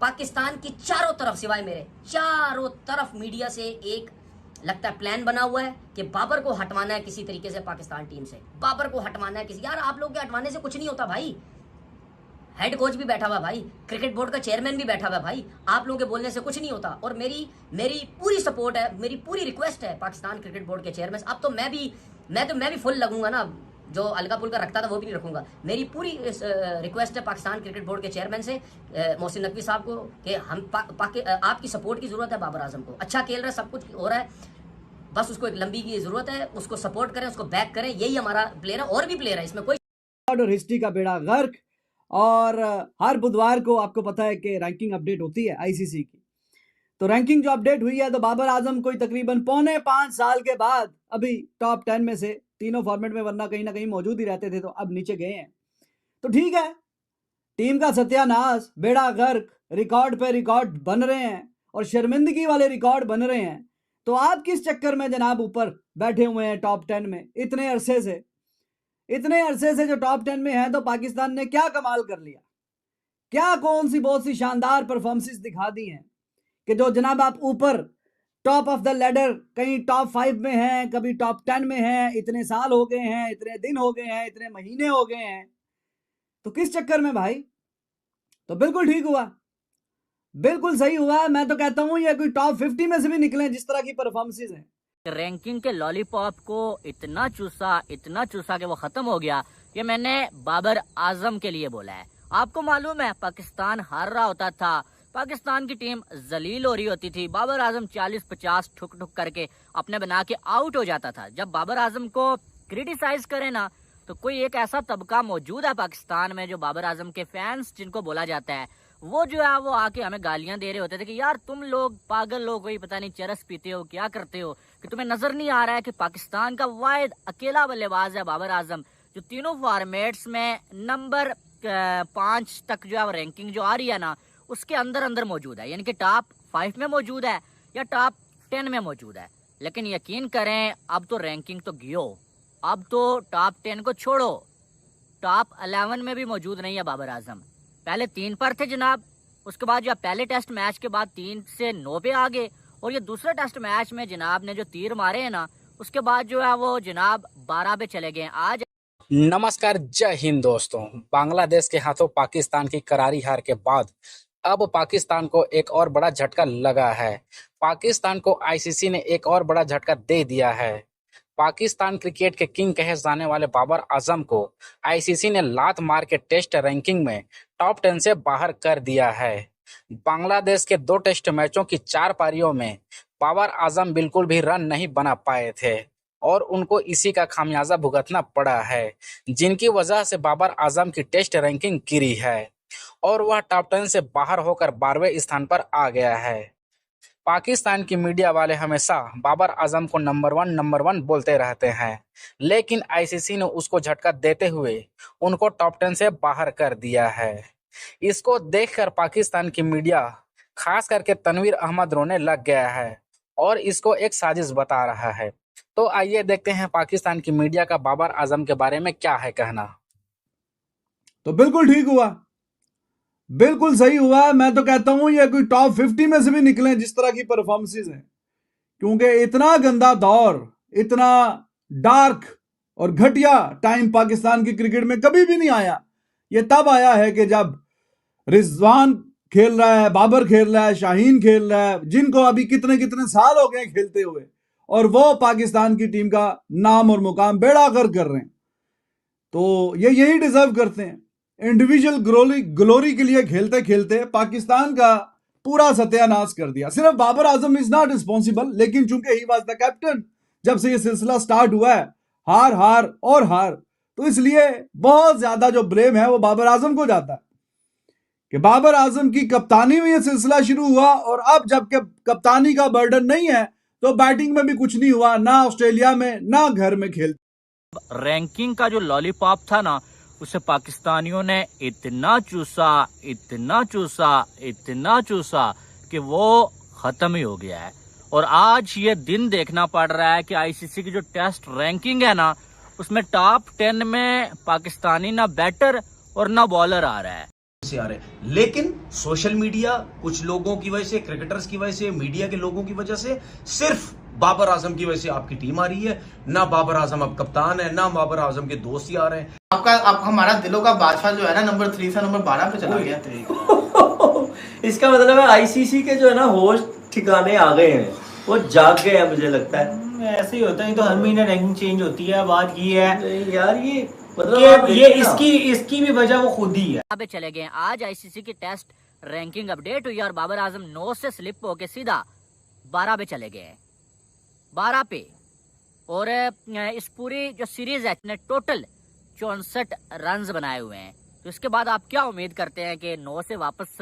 पाकिस्तान की चारों तरफ सिवाय मेरे चारों तरफ मीडिया से एक लगता है प्लान बना हुआ है कि बाबर को हटवाना है किसी तरीके से पाकिस्तान टीम से। बाबर को हटवाना है किसी, यार आप लोग के हटवाने से कुछ नहीं होता भाई। हेड कोच भी बैठा हुआ भाई, क्रिकेट बोर्ड का चेयरमैन भी बैठा हुआ भाई, आप लोगों के बोलने से कुछ नहीं होता। और मेरी पूरी सपोर्ट है, मेरी पूरी रिक्वेस्ट है पाकिस्तान क्रिकेट बोर्ड के चेयरमैन। अब तो मैं भी फुल लगूंगा ना, जो अलगा पुलका रखता था वो भी नहीं रखूंगा। मेरी पूरी रिक्वेस्ट है पाकिस्तान क्रिकेट बोर्ड के चेयरमैन से, मोहसिन नकवी साहब को, कि हम आपकी सपोर्ट की जरूरत है। बाबर आजम को अच्छा खेल रहा है, सब कुछ हो रहा है, बस उसको एक लंबी की जरूरत है, उसको सपोर्ट करें, उसको बैक करें, यही हमारा प्लेयर है। और भी प्लेयर है इसमें कोई। और हिस्ट्री का बेड़ा गर्क। और हर बुधवार को आपको पता है कि रैंकिंग अपडेट होती है आईसीसी की। तो रैंकिंग जो अपडेट हुई है, तो बाबर आजम कोई तकरीबन 4.25 साल के बाद अभी टॉप 10 में से, तीनों फॉर्मेट में वरना कहीं ना कहीं मौजूद ही रहते थे, तो अब नीचे गए हैं। तो ठीक है, टीम का सत्यानाश, बेड़ा गर्क, रिकॉर्ड पे रिकॉर्ड बन रहे हैं और शर्मिंदगी वाले रिकॉर्ड बन रहे हैं। तो आप किस चक्कर में जनाब ऊपर बैठे हुए हैं टॉप 10 में इतने अरसे से जो टॉप 10 में है? तो पाकिस्तान ने क्या कमाल कर लिया, क्या कौन सी बहुत सी शानदार परफॉर्मेंसेस दिखा दी हैं कि जो जनाब आप ऊपर टॉप ऑफ द लेडर, कहीं टॉप 5 में हैं, कभी टॉप 10 में हैं। इतने साल हो गए हैं, इतने दिन हो गए हैं, इतने महीने हो गए हैं, तो किस चक्कर में भाई? तो बिल्कुल ठीक हुआ, बिल्कुल सही हुआ। मैं तो कहता हूं ये कोई टॉप 50 में से भी निकले जिस तरह की परफॉर्मेंसेस हैं। रैंकिंग के लॉलीपॉप को इतना चूसा कि वो खत्म हो गया। ये मैंने बाबर आजम के लिए बोला है। आपको मालूम है पाकिस्तान हार रहा होता था, पाकिस्तान की टीम जलील हो रही होती थी, बाबर आजम 40-50 ठुक करके अपने बना के आउट हो जाता था। जब बाबर आजम को क्रिटिसाइज करे ना, तो कोई एक ऐसा तबका मौजूद है पाकिस्तान में, जो बाबर आजम के फैंस जिनको बोला जाता है, वो जो है वो आके हमें गालियां दे रहे होते थे कि यार तुम लोग पागल लोग, कोई पता नहीं चरस पीते हो, क्या करते हो, कि तुम्हें नजर नहीं आ रहा है कि पाकिस्तान का वाहिद अकेला बल्लेबाज है बाबर आजम, जो तीनों फॉर्मेट्स में नंबर 5 तक जो है रैंकिंग जो आ रही है ना, उसके अंदर मौजूद है, यानी कि टॉप 5 में मौजूद है या टॉप 10 में मौजूद है। लेकिन यकीन करें, अब तो रैंकिंग तो गियो, अब तो टॉप 10 को छोड़ो, टॉप 11 में भी मौजूद नहीं है बाबर आजम। पहले 3 पर थे जनाब, उसके बाद जो पहले टेस्ट मैच के बाद 3 से 9 पे आ गए, और ये दूसरे टेस्ट मैच में जनाब ने जो तीर मारे हैं ना, उसके बाद जो है वो जनाब 12 पे चले गए आज। नमस्कार, जय हिंद दोस्तों। बांग्लादेश के हाथों पाकिस्तान की करारी हार के बाद अब पाकिस्तान को एक और बड़ा झटका लगा है। पाकिस्तान को आईसीसी ने एक और बड़ा झटका दे दिया है। पाकिस्तान क्रिकेट के किंग कहे जाने वाले बाबर आजम को आईसीसी ने लात मार के टेस्ट रैंकिंग में टॉप 10 से बाहर कर दिया है। बांग्लादेश के 2 टेस्ट मैचों की 4 पारियों में बाबर आजम बिल्कुल भी रन नहीं बना पाए थे और उनको इसी का खामियाजा भुगतना पड़ा है, जिनकी वजह से बाबर आजम की टेस्ट रैंकिंग गिरी है और वह टॉप 10 से बाहर होकर 12वें स्थान पर आ गया है। पाकिस्तान की मीडिया वाले हमेशा बाबर आजम को नंबर वन बोलते रहते हैं, लेकिन आईसीसी ने उसको झटका देते हुए उनको टॉप 10 से बाहर कर दिया है। इसको देखकर पाकिस्तान की मीडिया, खास करके तनवीर अहमद, रोने लग गया है और इसको एक साजिश बता रहा है। तो आइए देखते हैं पाकिस्तान की मीडिया का बाबर आजम के बारे में क्या है कहना। तो बिल्कुल ठीक हुआ, बिल्कुल सही हुआ। मैं तो कहता हूं ये कोई टॉप 50 में से भी निकले जिस तरह की परफॉर्मेंसेस हैं, क्योंकि इतना गंदा दौर, इतना डार्क और घटिया टाइम पाकिस्तान की क्रिकेट में कभी भी नहीं आया। ये तब आया है कि जब रिजवान खेल रहा है, बाबर खेल रहा है, शाहीन खेल रहा है, जिनको अभी कितने कितने साल हो गए खेलते हुए, और वो पाकिस्तान की टीम का नाम और मुकाम बेड़ा गर्क कर रहे हैं। तो ये यही डिजर्व करते हैं। इंडिविजुअल ग्लोरी के लिए खेलते खेलते पाकिस्तान का पूरा सत्यानाश कर दिया। सिर्फ Babar Azam is not responsible, लेकिन चूंकि ही वाज द कैप्टन जब से ये सिलसिला स्टार्ट हुआ है, हार और हार, तो इसलिए बहुत ज्यादा जो ब्लेम है वो बाबर आजम को जाता है कि बाबर आजम की कप्तानी में ये सिलसिला शुरू हुआ, और अब जब कप्तानी का बर्डन नहीं है तो बैटिंग में भी कुछ नहीं हुआ, ना ऑस्ट्रेलिया में ना घर में खेल। रैंकिंग का जो लॉलीपॉप था ना, उसे पाकिस्तानियों ने इतना चूसा कि वो खत्म ही हो गया है। और आज ये दिन देखना पड़ रहा है कि आईसीसी की जो टेस्ट रैंकिंग है ना, उसमें टॉप 10 में पाकिस्तानी ना बैटर और ना बॉलर आ रहा है। से आ रहे हैं, लेकिन सोशल मीडिया कुछ लोगों की वजह से, क्रिकेटर्स की वजह से, मीडिया के लोगों की वजह से, सिर्फ बाबर आजम की वजह से आपकी टीम आ रही है। ना बाबर आजम अब कप्तान है, ना बाबर आजम के दोस्त ही आ रहे हैं। आप हमारा दिलों का बादशाह जो है ना, नंबर 3 से नंबर 12 पे चला गया। इसका मतलब है आईसीसी के जो है ना होस्ट ठिकाने आ गए हैं, वो जाग गए हैं मुझे लगता है। ऐसे ही होता है, तो हर महीने रैंकिंग चेंज होती है। बात ये है नहीं यार, ये मतलब आप ये देखिए ना, इसकी भी वजह वो खुद ही है। यहाँ पे चले गए। आज आईसीसी की टेस्ट रैंकिंग अपडेट हुई और बाबर आजम 9 से स्लिप होके सीधा 12 पे चले गए, 12 पे। और इस पूरी जो सीरीज है ने टोटल 64 रन बनाए हुए हैं। तो इसके बाद आप क्या उम्मीद करते हैं कि 9 से वापस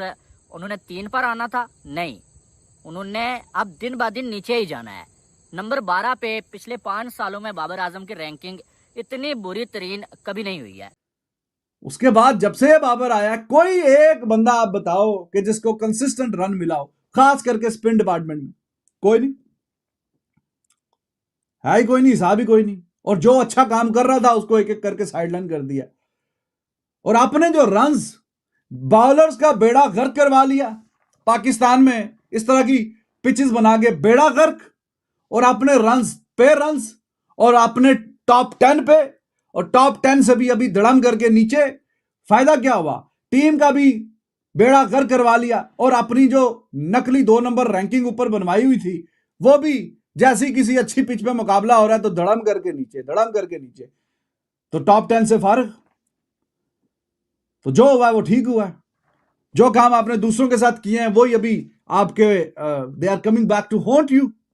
उन्होंने 3 पर आना था? नहीं, उन्होंने अब दिन ब दिन नीचे ही जाना है। नंबर 12 पे पिछले 5 सालों में बाबर आजम की रैंकिंग इतनी बुरी तरीन कभी नहीं हुई है। उसके बाद जब से बाबर आया, कोई एक बंदा आप बताओ कि जिसको कंसिस्टेंट रन मिला हो, खास करके स्पिन डिपार्टमेंट में? कोई नहीं है, ही कोई नहीं, हिसाब ही कोई नहीं। और जो अच्छा काम कर रहा था उसको एक एक करके साइडलाइन कर दिया। और आपने जो रन्स, बॉलर्स का बेड़ा गर्क करवा लिया पाकिस्तान में, इस तरह की पिचेस बना के बेड़ा गर्क। और आपने रन्स पे रन्स, और आपने टॉप 10 पे, और टॉप 10 से भी अभी धड़म करके नीचे। फायदा क्या हुआ? टीम का भी बेड़ा गर्क करवा लिया, और अपनी जो नकली 2 नंबर रैंकिंग ऊपर बनवाई हुई थी, वो भी जैसी किसी अच्छी पिच पे मुकाबला हो रहा है तो धड़म करके नीचे, धड़म करके नीचे। तो टॉप 10 से फारिग। तो जो हुआ है वो ठीक हुआ है। जो काम आपने दूसरों के साथ किए हैं वही अभी आपके they are coming back to haunt you.